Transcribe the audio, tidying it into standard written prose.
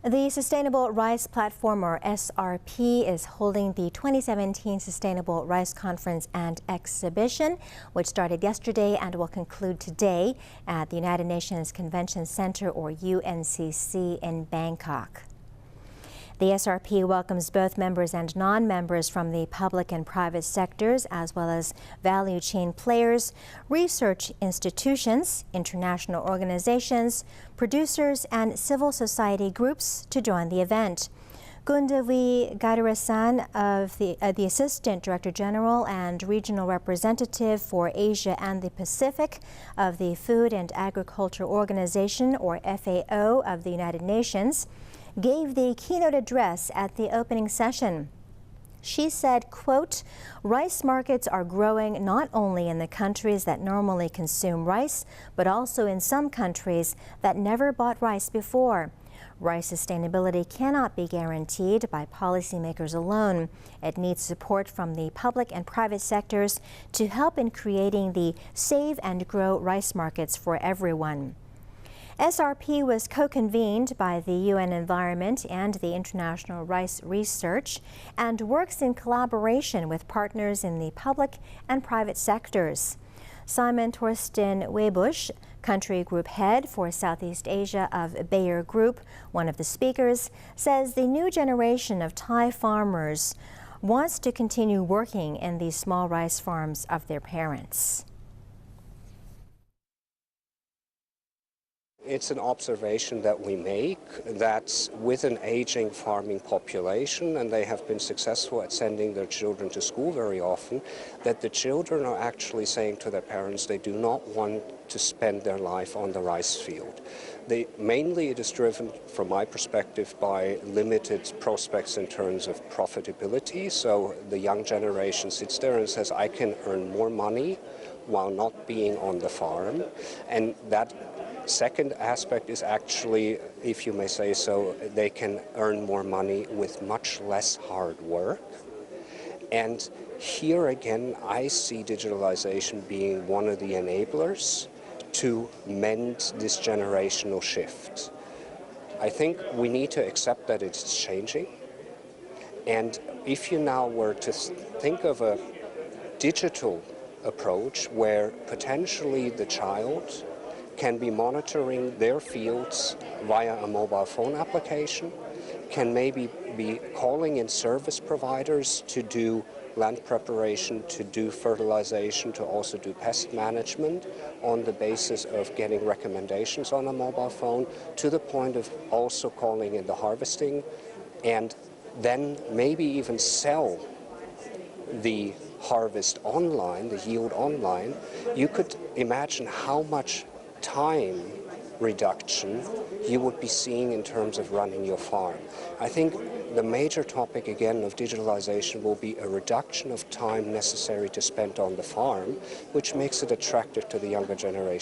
The Sustainable Rice Platform, or SRP, is holding the 2017 Sustainable Rice Conference and Exhibition, which started yesterday and will conclude today at the United Nations Convention Center, or UNCC, in Bangkok. The SRP welcomes both members and non-members from the public and private sectors, as well as value chain players, research institutions, international organizations, producers, and civil society groups to join the event. Gundavi Gadarasan, the Assistant Director General and Regional Representative for Asia and the Pacific of the Food and Agriculture Organization, or FAO, of the United Nations, gave the keynote address at the opening session. She said, quote, "Rice markets are growing not only in the countries that normally consume rice, but also in some countries that never bought rice before. Rice sustainability cannot be guaranteed by policymakers alone. It needs support from the public and private sectors to help in creating the save and grow rice markets for everyone." SRP was co-convened by the UN Environment and the International Rice Research and works in collaboration with partners in the public and private sectors. Simon Torsten Webusch, Country Group Head for Southeast Asia of Bayer Group, one of the speakers, says the new generation of Thai farmers wants to continue working in these small rice farms of their parents. It's an observation that we make that with an aging farming population, and they have been successful at sending their children to school very often, that the children are actually saying to their parents they do not want to spend their life on the rice field. Mainly it is driven, from my perspective, by limited prospects in terms of profitability. So the young generation sits there and says, I can earn more money while not being on the farm. And that second aspect is actually, if you may say so, they can earn more money with much less hard work. And here again, I see digitalization being one of the enablers to mend this generational shift. I think we need to accept that it's changing. And if you now were to think of a digital approach where potentially the child can be monitoring their fields via a mobile phone application, can maybe be calling in service providers to do land preparation, to do fertilization, to also do pest management on the basis of getting recommendations on a mobile phone, to the point of also calling in the harvesting, and then maybe even sell the harvest online, the yield online. You could imagine how much time reduction you would be seeing in terms of running your farm. I think the major topic again of digitalization will be a reduction of time necessary to spend on the farm, which makes it attractive to the younger generation.